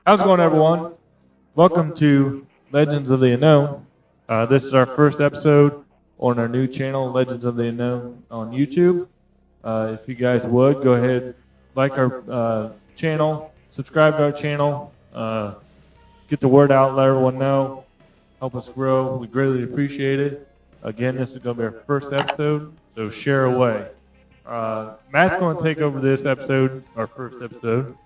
How's it going, everyone? Welcome to Legends of the Unknown. This is our first episode on our new channel, Legends of the Unknown, on YouTube. If you guys would, go ahead, like our channel, subscribe to our channel, get the word out, let everyone know, help us grow. We greatly appreciate it. Again, this is going to be our first episode, so share away. Matt's going to take over this episode, our first episode.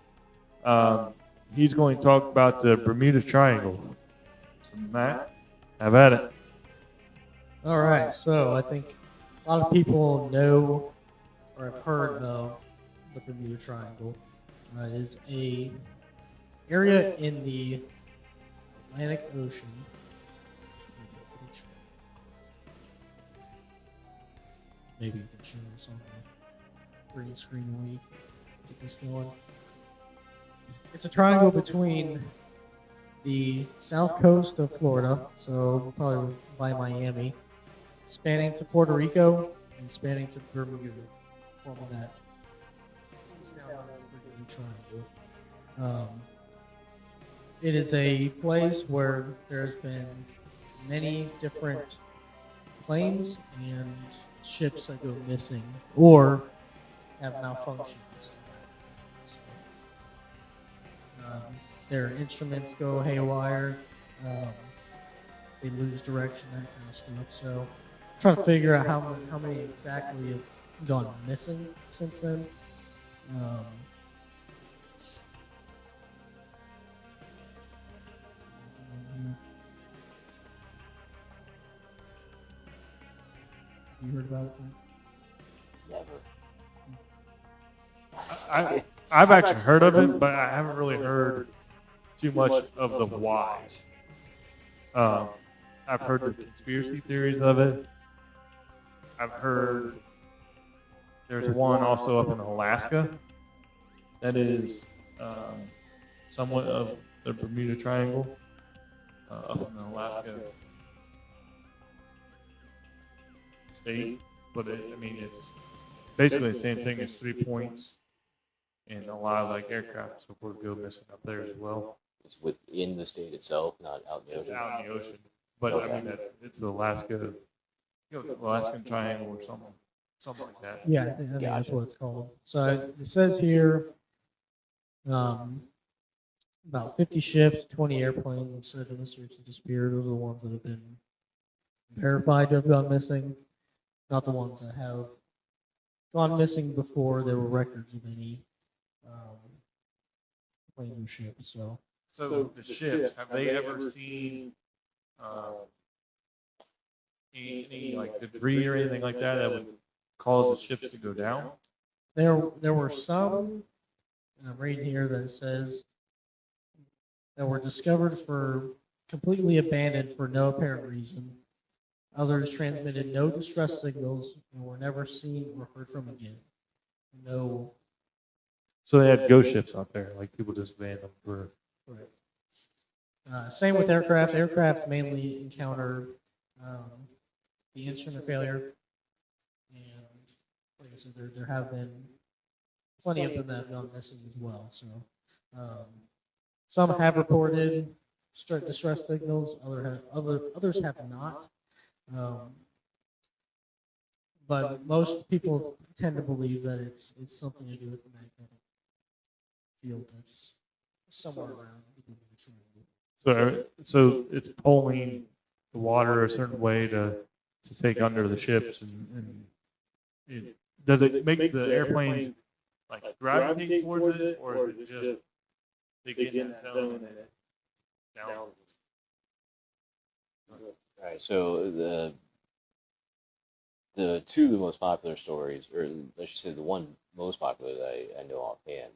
He's going to talk about the Bermuda Triangle. So Matt, have at it. All right, so I think a lot of people know or have heard of the Bermuda Triangle. It is a area in the Atlantic Ocean. Maybe you can show this on the green screen while you get this going. It's a triangle between the south coast of Florida, so probably by Miami, spanning to Puerto Rico and spanning to Bermuda, forming that triangle. It is a place where there's been many different planes and ships that go missing or have malfunctions. Their instruments go haywire. They lose direction, that kind of stuff. So, I'm trying to figure out how many exactly have gone missing since then. You heard about it? Never. I've actually heard of it, but I haven't really heard too much of the whys. I've heard the conspiracy theories of it. I've heard there's one also up in Alaska that is somewhat of the Bermuda Triangle up in Alaska state, but it's basically the same thing as 3 points, and a lot of like aircraft so forth go missing up there as well. It's within the state itself, not out in the ocean. Out in the ocean, but okay. It's the Alaska, Alaskan Triangle or something like that. Yeah, I think that's what it's called. So it says here, about 50 ships, 20 airplanes have said in the search and disappeared. Those are the ones that have been verified to have gone missing, not the ones that have gone missing before there were records of any planes or ships. So the ships, have they ever seen any like debris or anything like that that would cause the ships to go down? There were some, I'm reading here that it says, that were discovered for completely abandoned for no apparent reason. Others transmitted no distress signals and were never seen or heard from again. No. So they had ghost ships out there, like people just abandoned them for. Right. Same with aircraft. Aircraft mainly encounter the instrument failure, and like I said, there have been plenty of them that have gone missing as well. So some have reported distress signals. Others have not. But most people tend to believe that it's something to do with the magnetic field that's somewhere around the triangle. So it's pulling the water a certain way to take under the ships, and does it make the airplanes like gravitate towards it, or is it just they get in that zone and it down? All right, so the two of the most popular stories, or I should say the one most popular that I know offhand,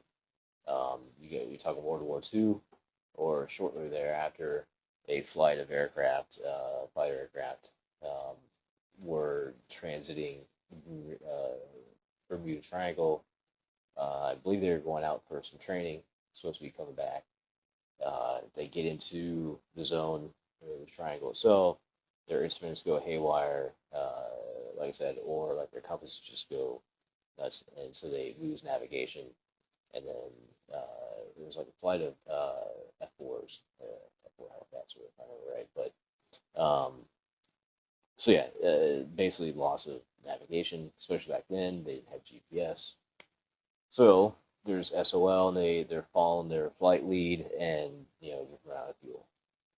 you talk World War II, or shortly thereafter, a flight of aircraft, fighter aircraft, were transiting Bermuda Triangle. I believe they were going out for some training, supposed to be coming back. They get into the zone, the triangle itself, their instruments go haywire, like I said, or like their compasses just go nuts, and so they lose navigation. and then there was like a flight of F4s, F4 Hellcats, if I remember right. But so yeah, basically loss of navigation, especially back then. They didn't have GPS, so there's SOL, and they're following their flight lead, and you're running out of fuel.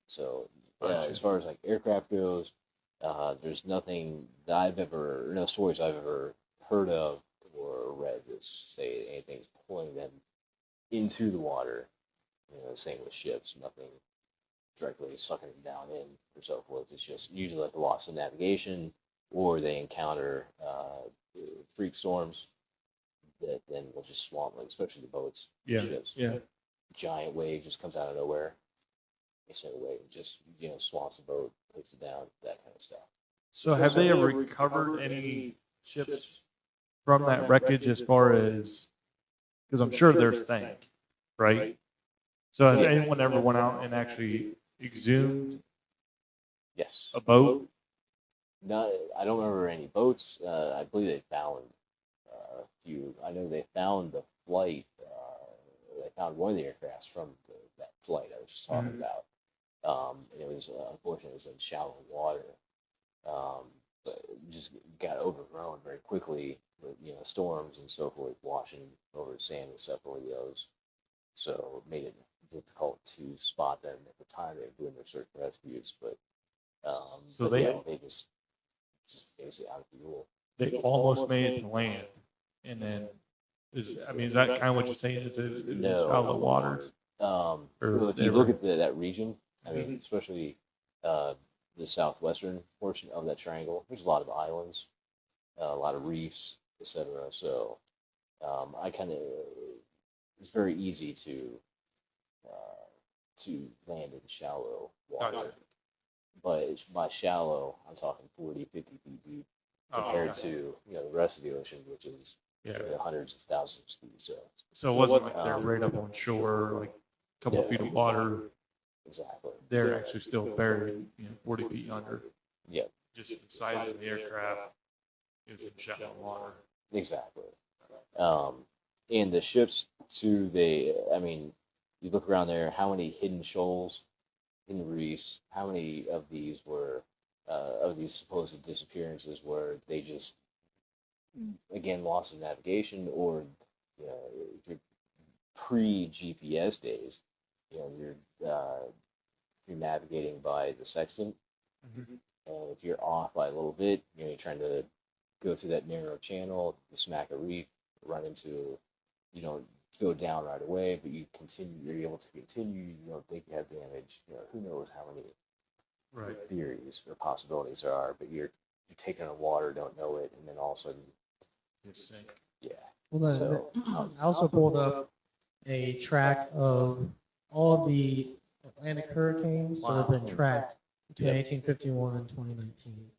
So Gotcha. as far as like aircraft goes, there's nothing that no stories I've ever heard of or read that say anything's pulling them into the water. Same with ships, nothing directly sucking them down in or so forth. It's just usually like a loss of navigation, or they encounter freak storms that then will just swamp, like especially the boats, Yeah. ships. Yeah. Giant wave just comes out of nowhere. Instead of wave, just swamps the boat, takes it down, that kind of stuff. So have they ever recovered any ships from that wreckage as far as, because I'm sure they're sank, right? So has anyone ever went out and actually exhumed Yes. a boat? No, I don't remember any boats. I believe they found a few. I know they found the flight. They found one of the aircrafts from that flight I was just talking about. And it was unfortunately it was in shallow water. But it just got overgrown very quickly with storms and so forth washing over the sand and stuff over those. So it made it difficult to spot them at the time they were doing their search and rescues. But So they just basically out of fuel. they almost made it to land, and then is that kind of what you're saying? It's No. shallow waters. Well, if you look at that region, I mean, especially the southwestern portion of that triangle, there's a lot of islands, a lot of reefs, etc. So I kind of it's very easy to land in shallow water. Gotcha. But by shallow, I'm talking 40, 50 feet deep compared to the rest of the ocean, which is hundreds of thousands of feet. So it wasn't like they're right up on shore, like a couple feet of water. Exactly. They're actually still buried, 40 feet under. Yep. Just the size of the aircraft. It was in shallow water. Exactly. And the ships too. You look around there. How many hidden shoals, hidden reefs? How many of these were of these supposed disappearances were they just again loss of navigation, or if you're pre-GPS days, you're navigating by the sextant, and if you're off by a little bit, you're trying to go through that narrow channel, you smack a reef, run into, you don't go down right away, but you're able to continue, you don't think you have damage, who knows how many theories or possibilities there are, but you're taking on water, don't know it, and then all of a sudden, you sink. Yeah. Well, I also pulled up a track of all of the Atlantic hurricanes that have been tracked between 1851 and 2019.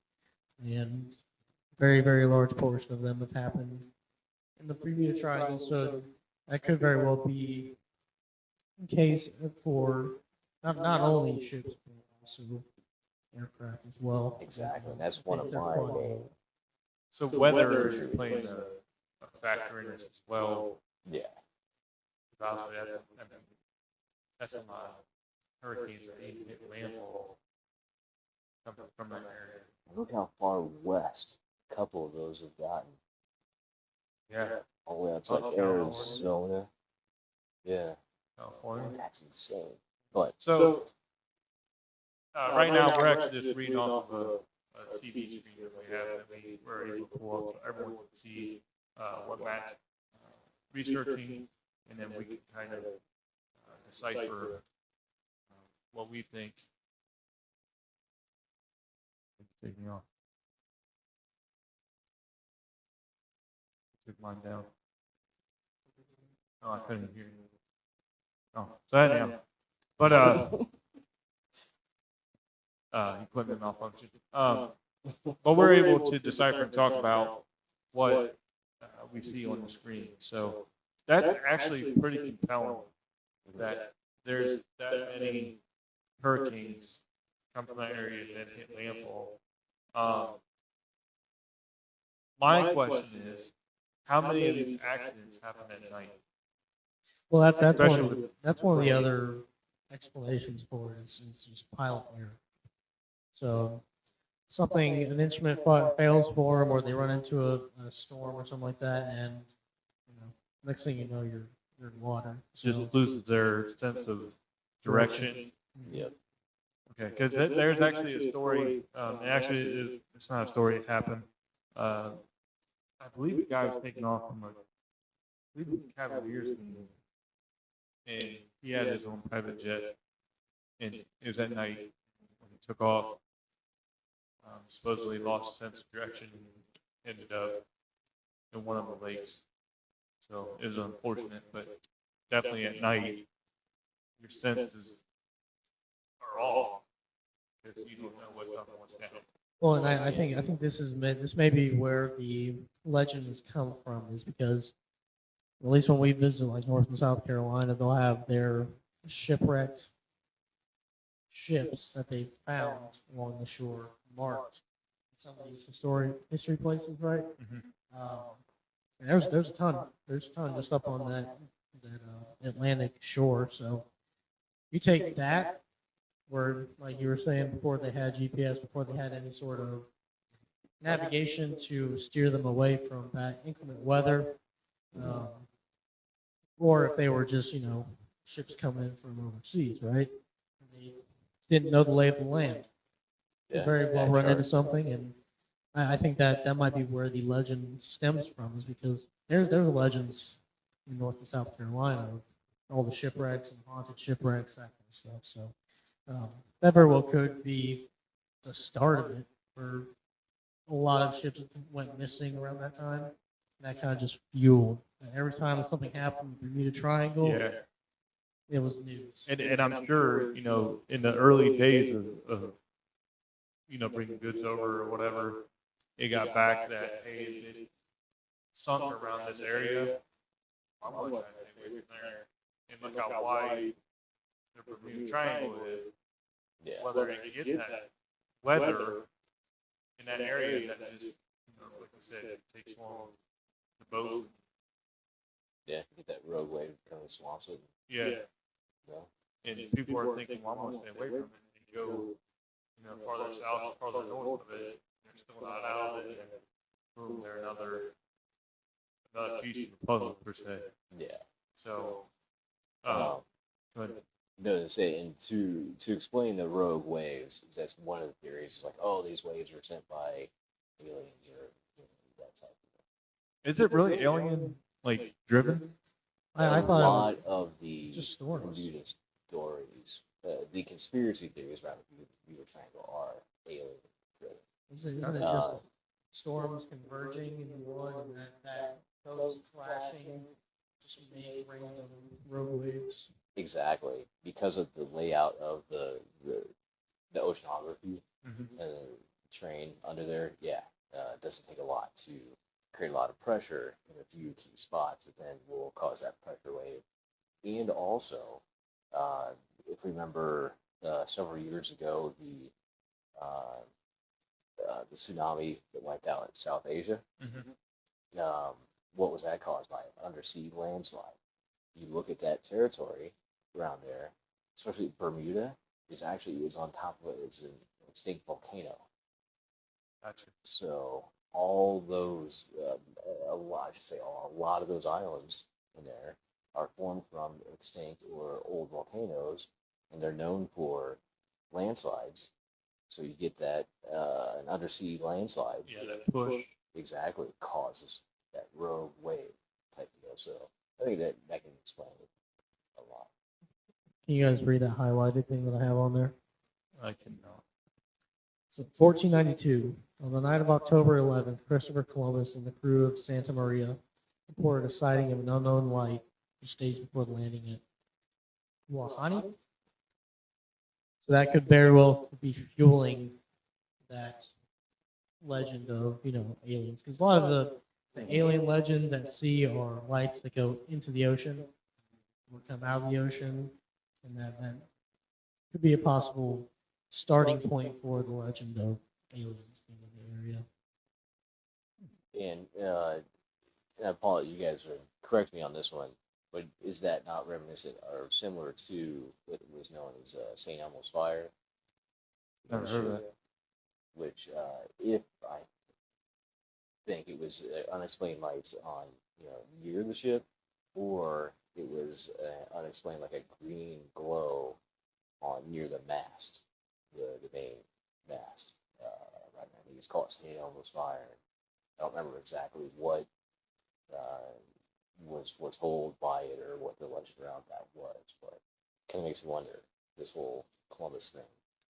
And very, very large portion of them have happened in the Bermuda Triangle. So that could very well be in case for not only ships, but also aircraft as well. Exactly. And that's one of my. So weather is playing a factor in this as well. Yeah. Obviously, that's a lot of hurricanes that even hit landfall from that area. Look how far west a couple of those have gotten. Yeah. All the way out to like Arizona. Yeah. California. That's insane. But so right now we're actually just reading off of a TV screen that we have that we were able to pull up so everyone can see what Matt's researching, and then we can kind of decipher what we think. Take me off. Took mine down. Oh, I couldn't hear you. Oh, so anyhow, but equipment malfunction. But we're able to decipher and talk about what we see on the screen. So that's actually pretty compelling that there's that many hurricanes come from that area that hit landfall. My question is, how many of these accidents happen at night? Well, that's one Especially with that's one of the other explanations for it is just pilot error. So something an instrument fails for them, or they run into a storm or something like that, and next thing you know, you're in water. So, just loses their sense of direction. Yep. Okay, because there's actually a story. It's not a story. It happened. I believe the guy was taking off from I believe the Cavaliers game, and he had his own private jet, and it was at night when he took off. Supposedly lost sense of direction and ended up in one of the lakes. So it was unfortunate, but definitely at night, your senses are off because you don't know what's up and what's down. well, and I think this may be where the legend has come from, is because at least when we visit like North and South Carolina, they'll have their shipwrecked ships that they found along the shore marked in some of these history places, right? Um, and there's a ton just up on that Atlantic shore. So you take that, where like you were saying before, they had GPS, before they had any sort of navigation to steer them away from that inclement weather, or if they were just ships coming in from overseas, right? They didn't know the lay of the land. Yeah. Very well that run into chart. something, and I think that might be where the legend stems from, is because there's legends in North and South Carolina of all the shipwrecks and haunted shipwrecks, that kind of stuff. So that very well could be the start of it, where a lot of ships went missing around that time. That kind of just fueled. And every time something happened in the Bermuda Triangle, Yeah, it was news. and I'm sure in the early days of bringing goods over or whatever, it got back that hey, it sunk around this area. I'm going to try to stay away from there. And look how wide the Bermuda Triangle is. Yeah. Whether it gets that weather in that area that just, like I said, it takes long the boat. Yeah. Get that rogue wave kind of swamps it. Yeah. Yeah. And people are thinking, well, I'm going to stay away from it. And you go, farther south, farther north of it, they're still not out of it. And boom, they're another piece of the puzzle, per se. Yeah. So, Um, go ahead. No, to say, and to explain the rogue waves, that's one of the theories. Like, oh, these waves are sent by aliens or that type of Is it really alien, like, driven? I a thought lot of the just storms. Bermuda stories, the conspiracy theories around the Bermuda Triangle are alien driven. isn't it just storms converging into one, and that those clashing just make random rogue waves? Exactly, because of the layout of the oceanography Mm-hmm. and the terrain under there. Yeah, it doesn't take a lot to create a lot of pressure in a few key spots that then will cause that pressure wave. And also, if we remember several years ago, the tsunami that wiped out South Asia, Mm-hmm. what was that caused by? An undersea landslide. You look at that territory around there, especially Bermuda, is on top of it. It's an extinct volcano. Gotcha. So all those, a lot of those islands in there are formed from extinct or old volcanoes, and they're known for landslides. So you get that an undersea landslide. Yeah, that push. Exactly causes that rogue wave type deal. So I think that can explain it a lot. Can you guys read that highlighted thing that I have on there? I cannot. So 1492, on the night of October 11th, Christopher Columbus and the crew of Santa Maria reported a sighting of an unknown light just days before landing at Wahani. So that could very well be fueling that legend of aliens, because a lot of the alien legends at sea are lights that go into the ocean or come out of the ocean, and that could be a possible starting point for the legend of aliens being in the area. And Paul, you guys are correct me on this one. But is that not reminiscent or similar to what was known as St. Elmo's Fire? Never heard of that. Which, if I think it was unexplained lights on, near the ship, or it was unexplained like a green glow on near the mast, the main mast. Right now, I think it's called St. Elmo's Fire. I don't remember exactly what was told by it or what the legend around that was, but kind of makes me wonder this whole Columbus thing.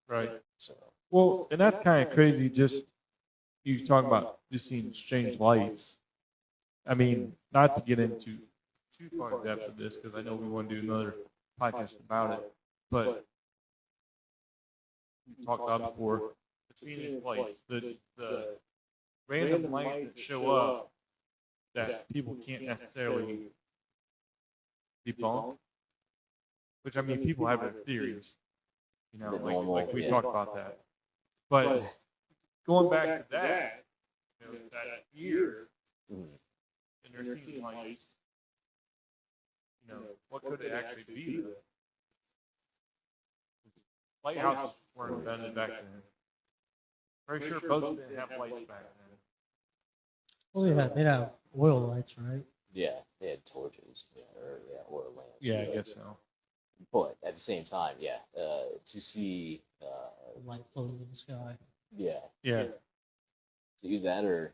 Right. So Well, and that's kind of crazy. Just you talk about just seeing strange lights. I mean, not to get into too far in depth of this because I know we want to do another podcast about it, but we talked about before the Phoenix lights, the random lights that show up that people can't necessarily debunk. Which I mean, people have their theories, like we talked about that. But going back to that, that year, and there seemed like, what could it actually be? Lighthouses weren't invented back then. Very sure boats didn't have lights back then. Well, they'd have oil lights, right? yeah, they had torches, or oil lamps. Yeah, I guess so. But at the same time, to see, Light floating in the sky. yeah, Yeah. to either that or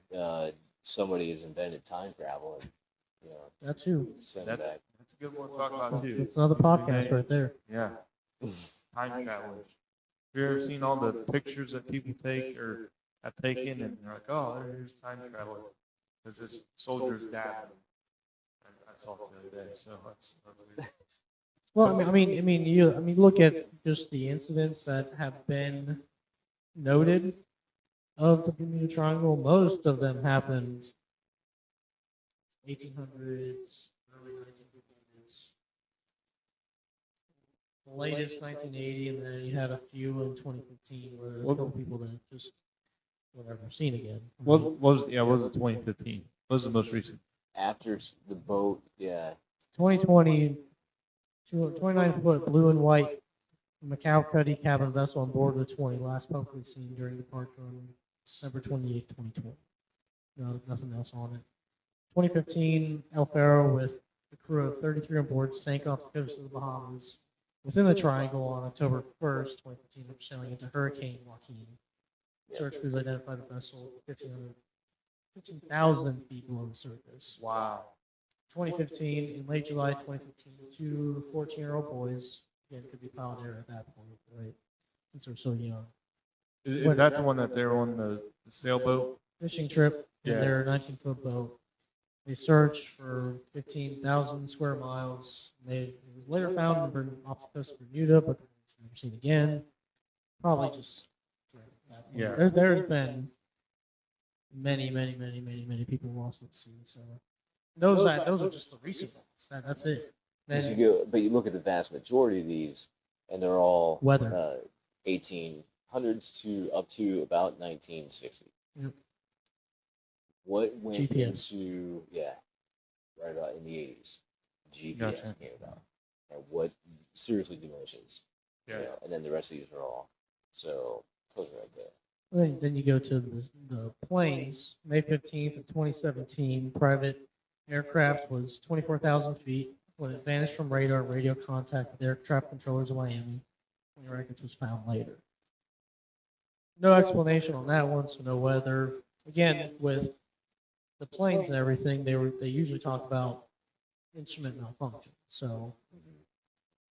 somebody has invented time travel and That too. send That- it back. That's a good one to talk about too. It's another podcast right there. Yeah. Time travelers. Have you ever seen all the pictures that people take or have taken and they're like, oh, there's time traveler. Because this soldier's dad. I saw it the other day, so that's Well, I mean, look at just the incidents that have been noted of the Bermuda Triangle. Most of them happened 1800s, early 1900s. The latest 1980, and then you had a few in 2015 where there's a couple people that just were never seen again. what was it 2015? What was the most recent? After the boat, 2020, 29-foot blue and white Macau Cuddy cabin vessel on board the 20, last publicly seen during departure on December 28, 2020. No, nothing else on it. 2015, El Faro with a crew of 33 on board sank off the coast of the Bahamas within the triangle on October 1st, 2015, after sailing into Hurricane Joaquin. Search crews identified the vessel 15,000 feet below the surface. Wow. 2015, in late July 2015, two 14-year-old boys, again, could be pilot error at that point, right? Since they're so young. Is that the one that they're on the sailboat? Fishing trip in Yeah. their 19-foot boat. They searched for 15,000 square miles. It was later found off the coast of Bermuda, but never seen again. Probably just. Yeah. There's been many people lost at sea. So those are just the recent ones. That's it. As you Then go, but you look at the vast majority of these, and they're all Weather. 1800s to up to about 1960. Yep. What went GPS. into right about in the 80s? GPS Gotcha. came about, and what seriously diminishes. Yeah. And then the rest of these are all so those are right there. then you go to the planes. May 15th of 2017, private aircraft was 24,000 feet when it vanished from radar and radio contact with air traffic controllers in Miami. When the wreckage was found later. No explanation on that one, so no weather. Again, with the planes and everything, they usually talk about instrument malfunction. So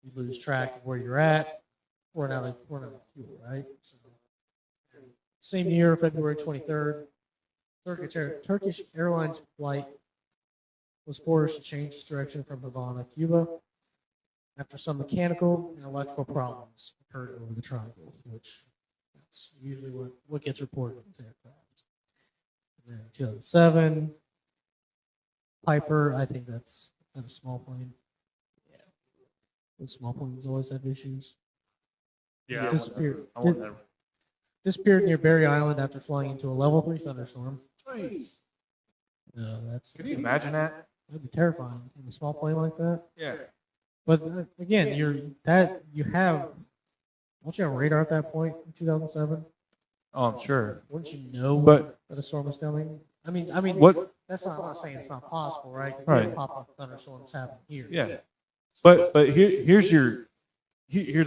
you lose track of where you're at. We're out of fuel, right? So, same year, February 23rd, Turkish Airlines flight was forced to change its direction from Havana, Cuba, after some mechanical and electrical problems occurred over the triangle, which that's usually what gets reported with aircraft. And then 2007, Piper, I think that's a small plane. Yeah. The small planes always have issues. Yeah. Disappeared. I want that. Disappeared near Berry Island after flying into a level 3 thunderstorm. Jeez. That's Can you imagine that? That'd be terrifying in a small plane like that. Yeah. But again, you have. Don't you have radar at that point in 2007? Oh, I'm sure. Wouldn't you know But that a storm is coming? I mean, what? that's not. I'm not saying it's not possible, right? 'Cause Right. we have pop-up thunderstorms happen here. Yeah. But here's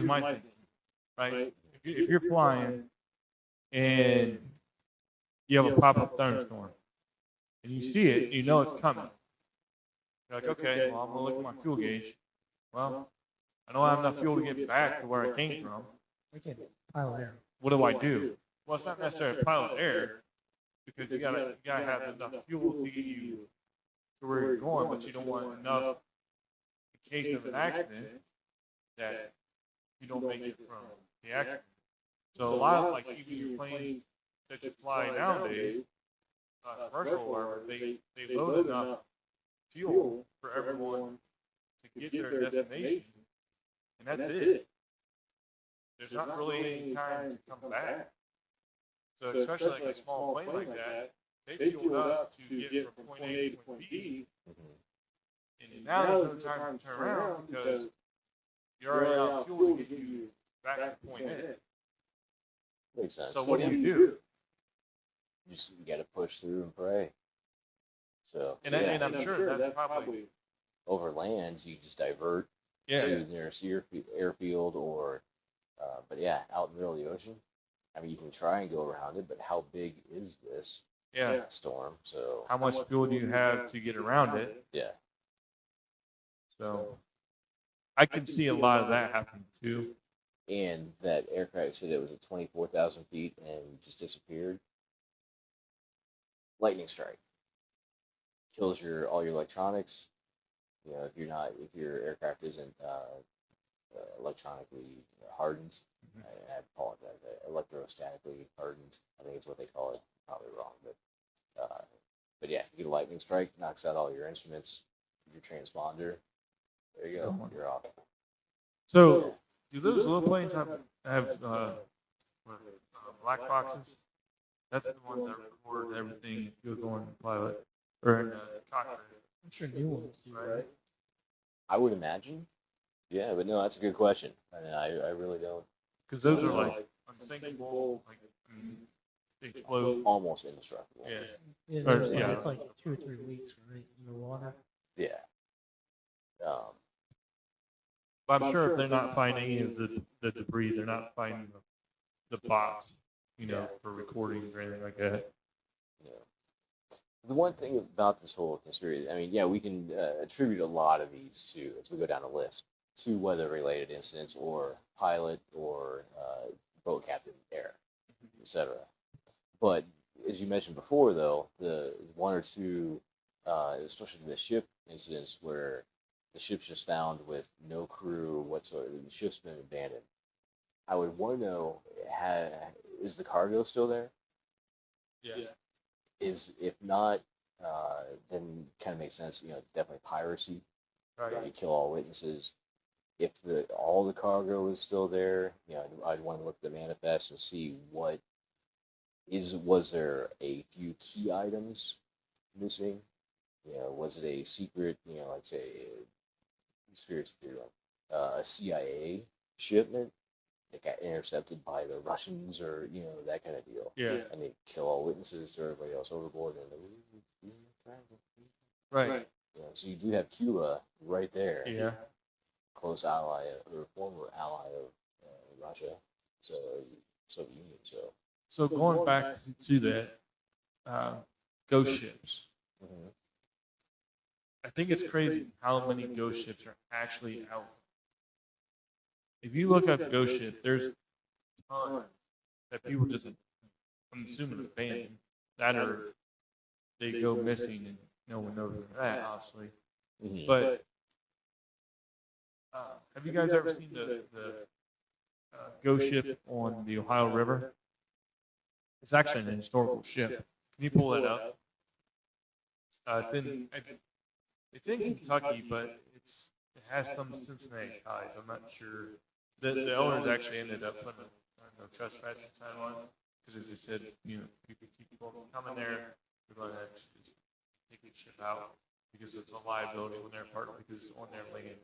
my thing, right? If you're flying and you have a pop-up thunderstorm and you see it, you know it's coming. You're like, okay, well, I'm gonna look at my fuel gauge. Well, I don't have enough fuel to get back to where I came from. We can pilot air. What do I do? Well, it's not necessarily pilot air because you gotta have enough fuel to get you to where you're going, but you don't want enough in case of an accident that you don't make it from the accident. So a lot of like even your planes that you fly nowadays, commercial or whatever, they load enough fuel for everyone to get to their destination, and that's it. There's not really any time to come back. So especially like a small plane like that, they fueled up to get from point A to point B, and now there's no time to turn around because you're already out of fuel to get you back to point A. Makes sense. So what do? You just got to push through and pray. And I'm sure that's probably over lands. You just divert to the nearest airfield, or but yeah, out in the middle of the ocean. I mean, you can try and go around it, but how big is this storm? So how much fuel do you have to get around it? Yeah. So I can see a lot of that happening too. And that aircraft said it was at 24,000 feet and just disappeared. Lightning strike kills all your electronics. You know, if your aircraft isn't electronically hardened, I apologize, electrostatically hardened. I think it's what they call it. Probably wrong, but yeah, you get a lightning strike, knocks out all your instruments, your transponder. There you go, you're off. So, do those little planes have black boxes? That's the ones that record everything if you're going to pilot or in the cockpit. I'm sure new ones do, right? I would imagine. Yeah, but no, that's a good question. I really don't. Because those are like unsinkable, like they explode. Almost indestructible. Yeah. It's like 2 or 3 weeks, right, in the water. Yeah. But I'm sure if they're not finding any of the debris, they're not finding the box, for recordings or anything like that. Yeah. The one thing about this whole conspiracy, I mean, yeah, we can attribute a lot of these to, as we go down the list, to weather-related incidents or pilot or boat captain error, etc. But as you mentioned before, though, the one or two, especially the ship incidents where the ship's just found with no crew whatsoever, the ship's been abandoned. I would want to know, is the cargo still there? Yeah. If not, then kind of makes sense. Definitely piracy. Right. You kill all witnesses. If all the cargo is still there, I'd want to look at the manifest and see was there a few key items missing? Was it a secret? Like say, conspiracy theory, a CIA shipment that got intercepted by the Russians, or that kind of deal. Yeah. And they kill all witnesses, throw everybody else overboard, and Right. So you do have Cuba right there. Yeah. Close ally or former ally of Russia, so Soviet Union. So going back to that, ghost ships. Mm-hmm. I think it's crazy how many ghost ships are actually out. If you look up ghost ship, there's a ton that people just, I'm assuming, abandon. That or they go missing and no one knows where that, obviously. Mm-hmm. But have you guys ever seen the ghost ship on the Ohio River? It's actually an historical ship. Can you pull that up? It's in Kentucky, but it has some Cincinnati ties. I'm not sure. The owners actually ended up putting a trespassing sign on because they said, you could keep people coming there. We're going to actually take the ship out. because it's a liability on their part because it's on their land.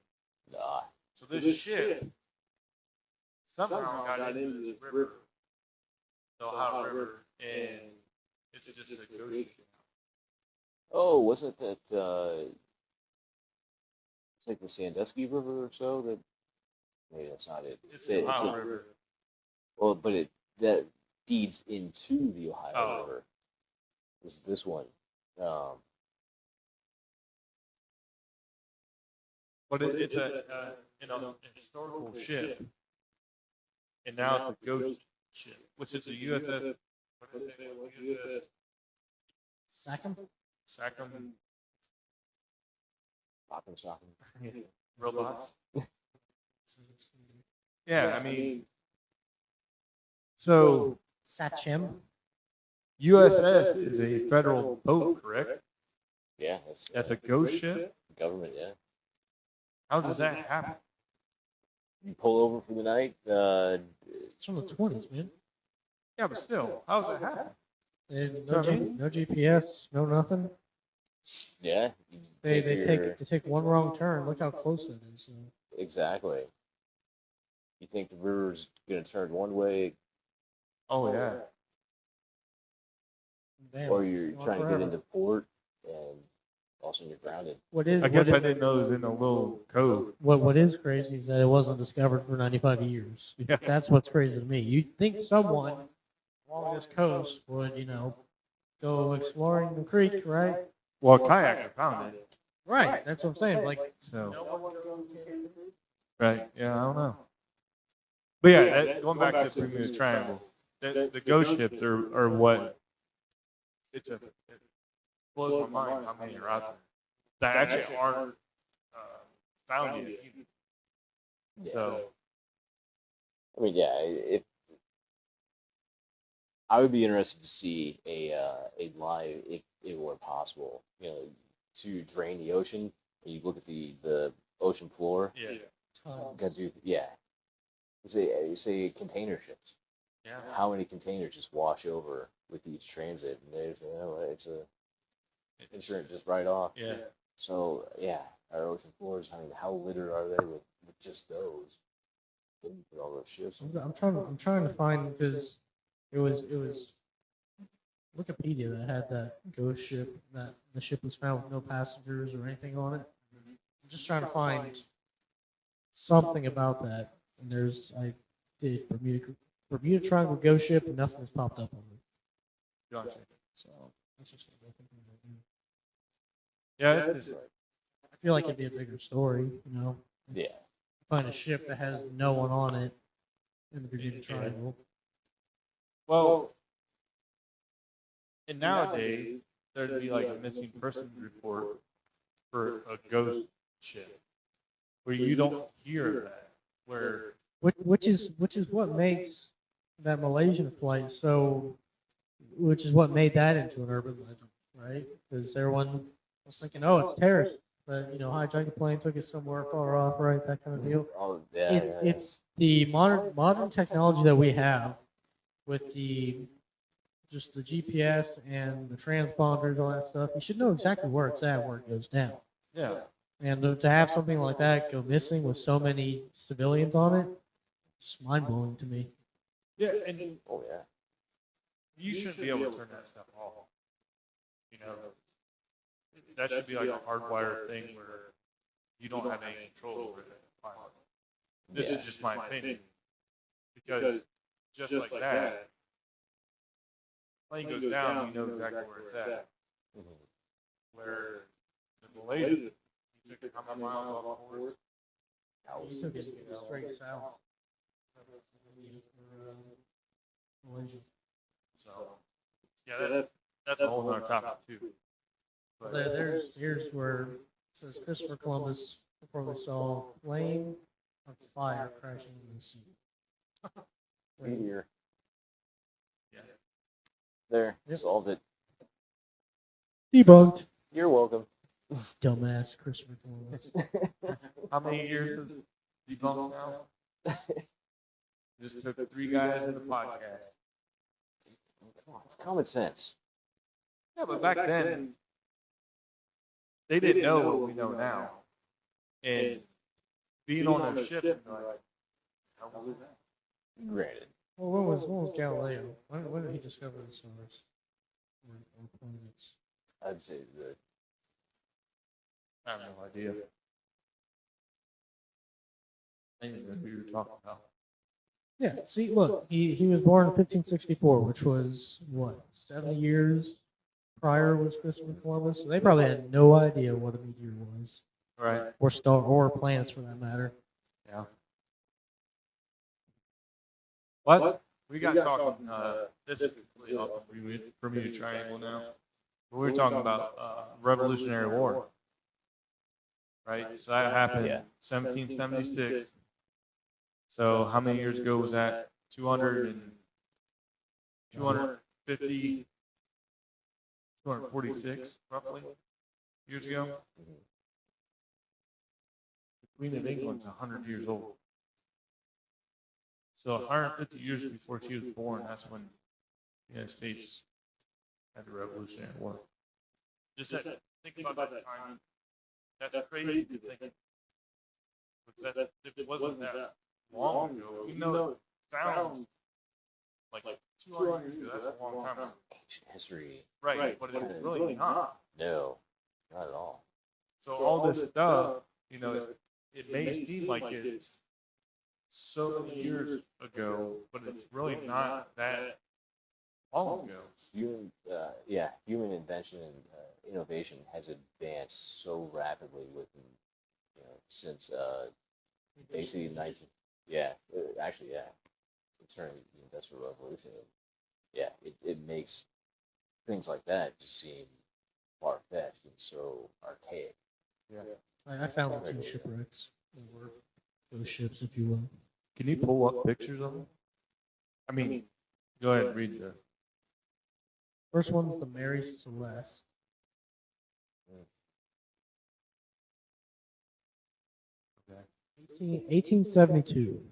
Nah. So this ship somehow got into this river, the Ohio River, and it's just a ghost ship. Oh, wasn't that it's like the Sandusky River or so? That maybe that's not it. It's the Ohio River. Well, but that feeds into the Ohio River. Is this one? But it's a historical ship, and now it's a ghost ship, which is a USS. What is it? USS Sackham? Sackham Stocking. robots. Yeah, I mean, so Sachem? USS is a federal boat, correct? Yeah, That's a ghost ship. government. Yeah, How does that happen? you pull over for the night. It's from the 20s, man. Yeah, but still, how does that happen? And no GPS, no nothing. Yeah, They take one wrong turn. Look how close that is. So. exactly. You think the river's gonna turn one way, Oh yeah. Damn, or you're going trying to forever. get into port, and also you're grounded. I guess I didn't know it was in a little cove. What is crazy is that it wasn't discovered for 95 years. Yeah. That's what's crazy to me. You'd think someone along this coast would, go exploring the creek, right? Well, a kayaker found it. Right. That's what I'm saying. Like, So, right. Yeah, I don't know. But yeah, going back to the Bermuda Triangle, the ghost ships are what it blows my mind how many are out there that actually aren't found yet. Yeah. So, I mean, yeah, if I would be interested to see a live, if it were possible, to drain the ocean. And you look at the ocean floor. yeah. Got to, yeah. Say container ships. Yeah. How many containers just wash over with each transit, and there's it's a insurance just right off. Yeah. So yeah, our ocean floors. I mean, how littered are they with just those? With all those ships. I'm trying to find because it was Wikipedia that had that ghost ship that the ship was found with no passengers or anything on it. I'm just trying to find something about that. And I did Bermuda Triangle ghost ship, and nothing has popped up on it. Gotcha. So that's just Yeah, it's just, I feel like it'd be a bigger story, Yeah. Find a ship that has no one on it in the Bermuda Triangle. well, and nowadays there'd be like a missing persons report for a ghost ship where you don't hear that. Where Which is what makes that Malaysian flight so, which is what made that into an urban legend, right? Because everyone was thinking, oh, it's terrorists, but hijacked the plane, took it somewhere far off, right? That kind of deal. Oh, yeah, It's the modern technology that we have with just the GPS and the transponders, all that stuff. You should know exactly where it's at, where it goes down. yeah, And to have something like that go missing with so many civilians on it, just mind blowing to me. yeah, and Oh yeah. you shouldn't be able to turn that stuff off. That should be like a hardwired thing where you don't have any control over it. This is just my opinion. Because just like that, plane goes down, you know exactly where it's at. Mhm. Where in Malaysia, you took how many miles off course? You took it straight south. Malaysia. So, yeah, that's a whole other topic too. But Here's where it says Christopher Columbus reportedly saw a plane of fire crashing in the sea. Meteor. yeah, There. Yep. Solved it. Debunked. You're welcome. Dumbass Christopher Columbus. how many years is debunked now? Just took 3 guys in the podcast. Come on, it's common sense. Yeah, but back then, they didn't know what we know now. And being on those ships, and like, how was that? Granted, Well, when was Galileo? When did he discover the stars or planets? I'd say that I have no idea. I didn't know who you were talking about. Yeah. See, look, he was born in 1564, which was what 70 years prior was Christopher Columbus. So they probably had no idea what a meteor was, Right. or star, or planets for that matter. Yeah. Well, we got talking. This is really off the Bermuda Triangle now. But we were talking about Revolutionary War, right? So that happened in 1776. So how many years ago was that? 250, 246, roughly, years ago. The Queen of England's 100 years old. So 150 years before she was born, that's when the United States had the Revolutionary War. Just think about that time. That's crazy to think. But it wasn't that long ago. We know it sounds like 200 years ago. That's a long time. ancient history. Right, but it's really not. No, not at all. So all this stuff, it may seem like it's so many years ago, but it's really not that long ago. Human invention and innovation has advanced so rapidly within, since basically 19. Yeah, concerning the Industrial Revolution. Yeah, it makes things like that just seem far-fetched and so archaic. Yeah. I found 2 shipwrecks over those ships, if you will. Can you pull up pictures of them? I mean, go ahead and read the. First one's the Mary Celeste. 1872.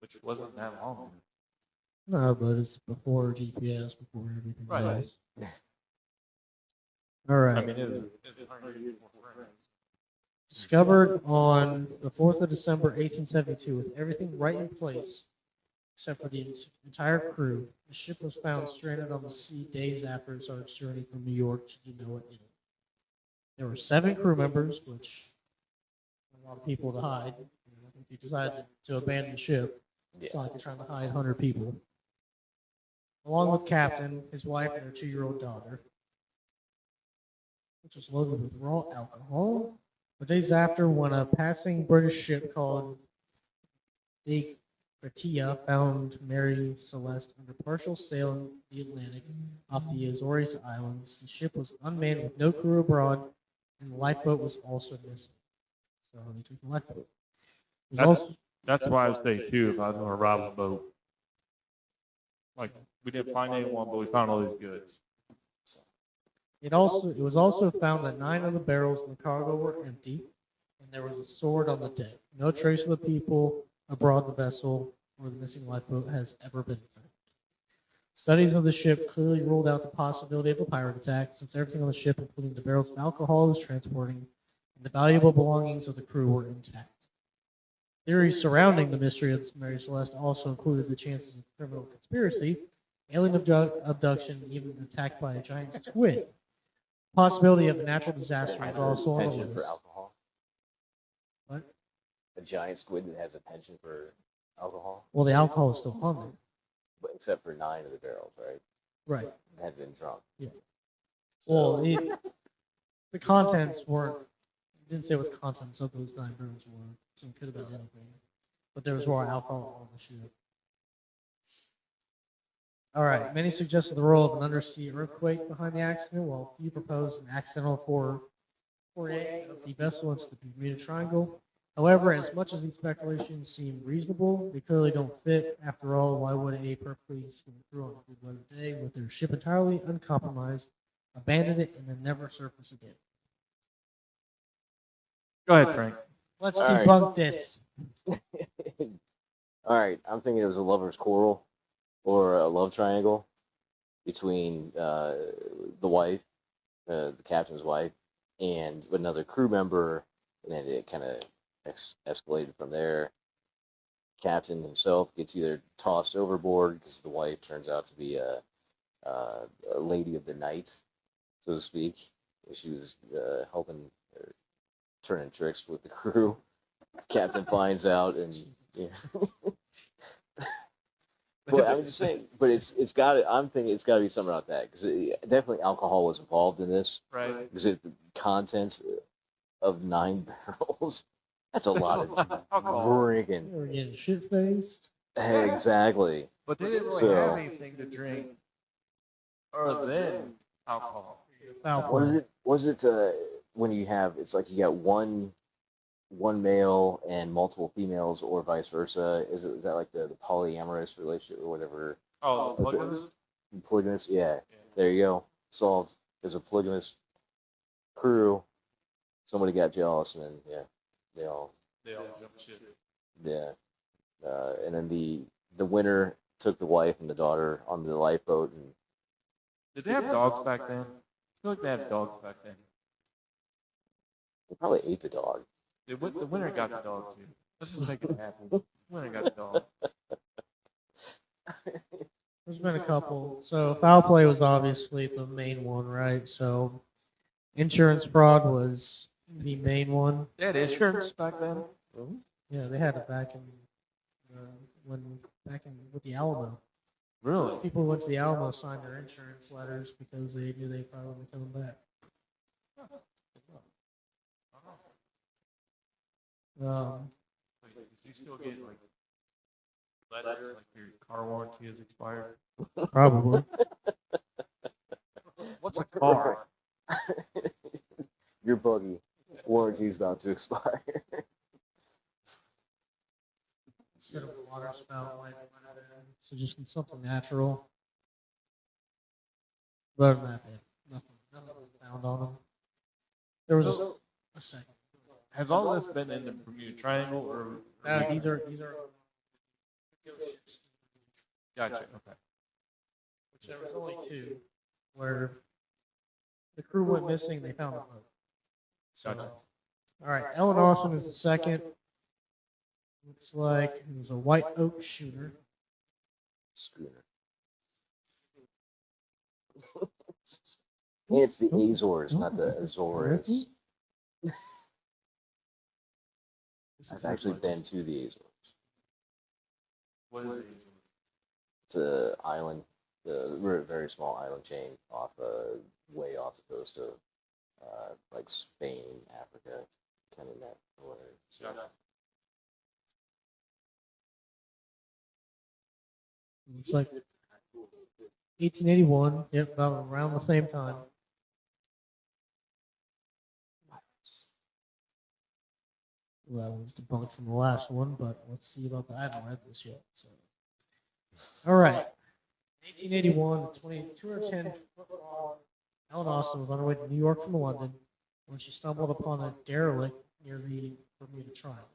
Which wasn't that long ago. No, but it's before GPS, before everything Right. else. All right. I mean, it was 100 years before France. Discovered on the 4th of December, 1872, with everything right in place, except for the entire crew. The ship was found stranded on the sea days after it started its journey from New York to Genoa, Italy. There were 7 crew members, which a lot of people to hide. If you decide to abandon the ship, it's not like you're trying to hide 100 people. Along with captain, his wife, and their 2-year-old daughter, which was loaded with raw alcohol. The days after, when a passing British ship called the Gratia found Mary Celeste under partial sail in the Atlantic off the Azores Islands, the ship was unmanned with no crew abroad, and the lifeboat was also missing. So they took the lifeboat. That's why I would say too. If I was going to rob a boat, like we didn't find anyone, but we found all these goods. It was also found that 9 of the barrels in the cargo were empty, and there was a sword on the deck. No trace of the people aboard the vessel or the missing lifeboat has ever been found. Studies of the ship clearly ruled out the possibility of a pirate attack, since everything on the ship, including the barrels of alcohol it was transporting and the valuable belongings of the crew, were intact. Theories surrounding the mystery of Mary Celeste also included the chances of criminal conspiracy, alien abduction, and even attack by a giant squid. Possibility of a natural disaster is also on the penchant for list. alcohol. What? A giant squid that has a penchant for alcohol, Well, the alcohol is still on there. but except for 9 of the barrels, right? Right. Had been drunk. Yeah. So, Well, the contents weren't. It didn't say what the contents of those 9 barrels were, so it could have been anything. But there was raw alcohol on the ship. All right. Many suggested the role of an undersea earthquake behind the accident, while few proposed an accidental foray of the vessel into the Bermuda Triangle. However, as much as these speculations seem reasonable, they clearly don't fit. After all, why would a perfectly skilled crew on a good weather day with their ship entirely uncompromised abandon it and then never surface again? Go ahead, Frank. Let's All right. debunk this. all right, I'm thinking it was a lover's quarrel or a love triangle between the wife, the captain's wife, and another crew member, and then it kind of escalated from there. Captain himself gets either tossed overboard because the wife turns out to be a lady of the night, so to speak. She was helping turning tricks with the crew. Captain finds out, and yeah. But I'm just saying, but it's got to. I'm thinking it's got to be something about that because definitely alcohol was involved in this. Right. Because the contents of 9 barrels, that's a lot of alcohol. drinking. They were getting shit faced. Exactly. But they didn't really So- have anything to drink other than alcohol. Foul What is play. it? Was it when you have? It's like you got one male and multiple females, or vice versa. Is that like the polyamorous relationship or whatever? Oh, the polygamist? Polygamous, yeah. There you go. Solved. There's a polygamous crew. Somebody got jealous, and then yeah, they all jump ship. yeah. And then the winner took the wife and the daughter on the lifeboat, and Did they have dogs back then? I feel like they had dogs back then. they probably ate the dog. The winner got the dog too. Let's just make it happen. The winner got the dog. There's been a couple. So foul play was obviously the main one, right? So insurance fraud was the main one. They had insurance back then. Yeah, they had it back in with the Alamo. Really? People who went to the Alamo signed their insurance letters because they knew they probably wouldn't be coming back. Wait, did you still get like letter like your car warranty has expired? Probably. What's a car? Your buggy warranty's about to expire. Instead of a water spout, like so just something natural. But other than that, nothing was found on them. There was a second. Has all this been in the Bermuda Triangle or? These are Gotcha. Okay. which there was only two where the crew went missing. They found a boat. So, Gotcha. all right, Ellen Austin is the second. Looks like it was a white oak shooter. Schooner. It's the Azores, not the Azores. I've actually been to the Azores. What is it? It's a island, a very small island chain off, way off the coast of, like Spain, Africa, kind of that or whatever. So, Looks like 1881. Yep, about around the same time. Well, that was debunked from the last one, but let's see about that. I haven't read this yet. So, all right. 1881, 210 Ellen Austin was on her way to New York from London when she stumbled upon a derelict near the Bermuda Triangle.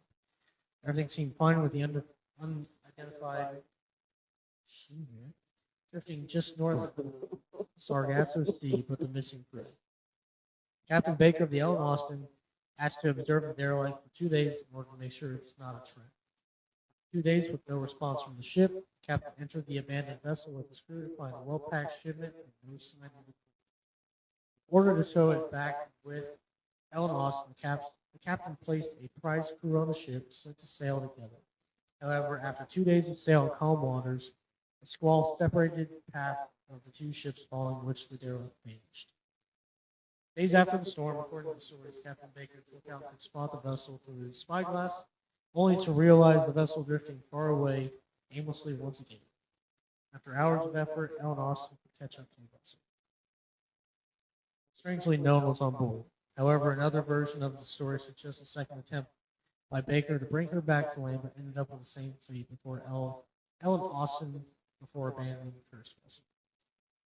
Everything seemed fine with the unidentified schooner drifting just north of the Sargasso Sea, but the missing crew. Captain Baker of the Ellen Austin asked to observe the derelict for 2 days in order to make sure it's not a trap. 2 days with no response from the ship, the captain entered the abandoned vessel with his crew to find a well-packed shipment and no sign of the crew. In order to tow it back with Ellen Austin, the captain placed a prize crew on the ship set to sail together. However, after 2 days of sail in calm waters, a squall separated the path of the two ships following which the derelict vanished. Days after the storm, according to the stories, Captain Baker took out and spot the vessel through his spyglass, only to realize the vessel drifting far away aimlessly once again. After hours of effort, Ellen Austin could catch up to the vessel. Strangely, no one was on board. However, another version of the story suggests a second attempt by Baker to bring her back to land, but ended up with the same fate before Ellen Austin before abandoning the first vessel.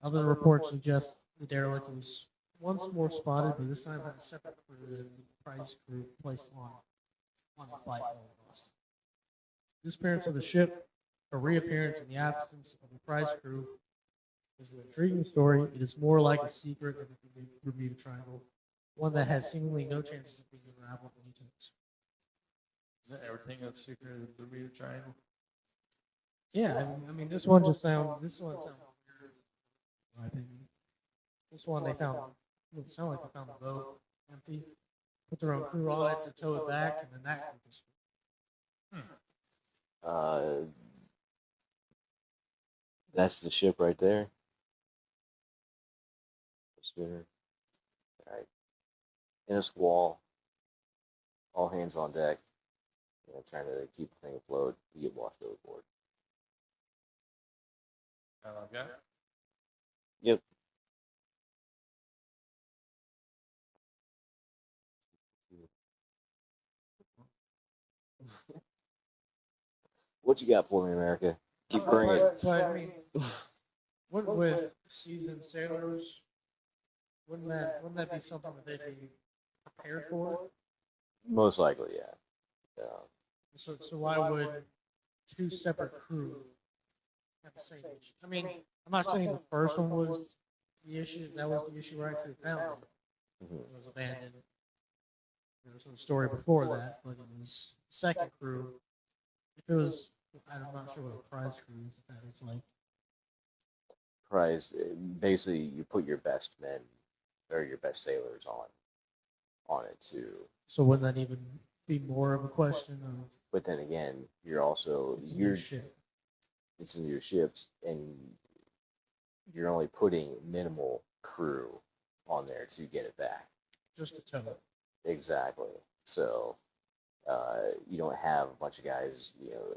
Other reports suggest the derelict was once more spotted, but this time had a separate crew than the prize crew placed on by Ellen Austin. Disappearance of the ship, a reappearance in the absence of the prize crew, It's an intriguing story. It is more like a secret of the Bermuda Triangle, one that has seemingly no chances of being unraveled anytime soon. Is that everything of Secret of the Bermuda Triangle? Yeah, I mean, this one sounded weird, in my opinion. This one they found, it sounded like they found the boat empty, put their own crew on it to tow it back, and then that crew was That's the ship right there. The schooner. All right. In a squall. All hands on deck. Trying to keep the thing afloat. You get washed overboard. Okay. Yep. What you got for me, America? Keep bringing it. But I mean, with seasoned sailors, wouldn't that be something that they'd be prepared for? Most likely, yeah. So why would two separate crew have the same issue? I mean, I'm not saying the first one was the issue. That was the issue where I actually found it. Mhm. It was abandoned. There was some story before that, but it was the second crew. If it was, I'm not sure what a prize crew is. If that is like, Prize, basically, you put your best men or your best sailors on it too. so wouldn't that even be more of a question of But then again, you're also it's a new ship? it's in your ships, and you're only putting minimal crew on there to get it back. Just to tow it. Exactly. So you don't have a bunch of guys,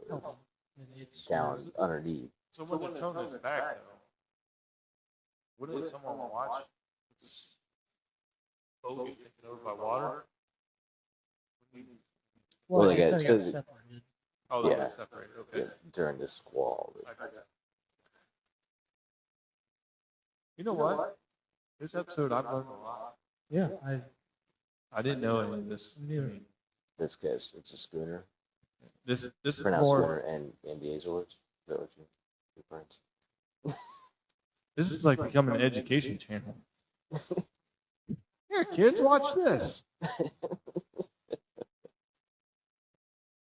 Help 'em. And it's down underneath. So when they're towing this back, though, wouldn't someone watch this boat get taken over by water? Well, they they said got- it got says- separated. Oh, they Yeah. got separated. Okay. During this squall. I got that. You know what? This episode, I've learned a lot. Yeah, I didn't know any of this. Me neither. This case, it's a schooner. This is Pronounced schooner more. and the Azores. Is that what you reference? This is like becoming an education channel. Here, kids, watch this.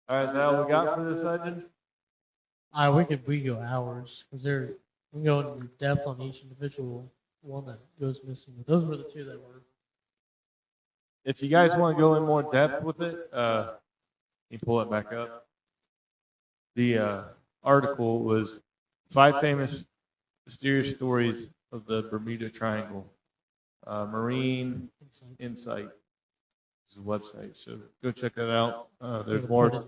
All right, is that all we got for this legend? we go hours because we go into depth on each individual one that goes missing. But those were the two that were. If you guys want to go in more depth with it, you pull it back up. The article was 5 famous mysterious stories of the Bermuda Triangle. Marine Insight is the website, so go check that out. There's more.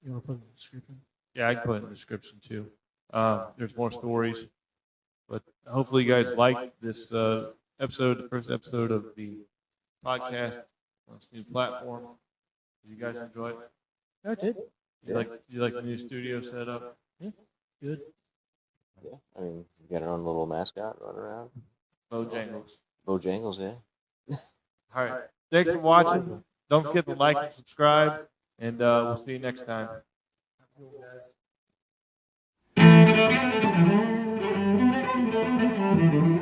You want to put it in the description? Yeah, I can put it in the description too. There's more stories, but hopefully you guys like this episode, the first episode of the podcast on this new platform. Did you guys enjoy it? I did. You like the new studio setup? Good. Yeah. I mean, we got our own little mascot running around. Bojangles. Bojangles, yeah. All right. Thanks for watching. Don't forget to like and subscribe, and we'll see you next time. Have a good one, guys.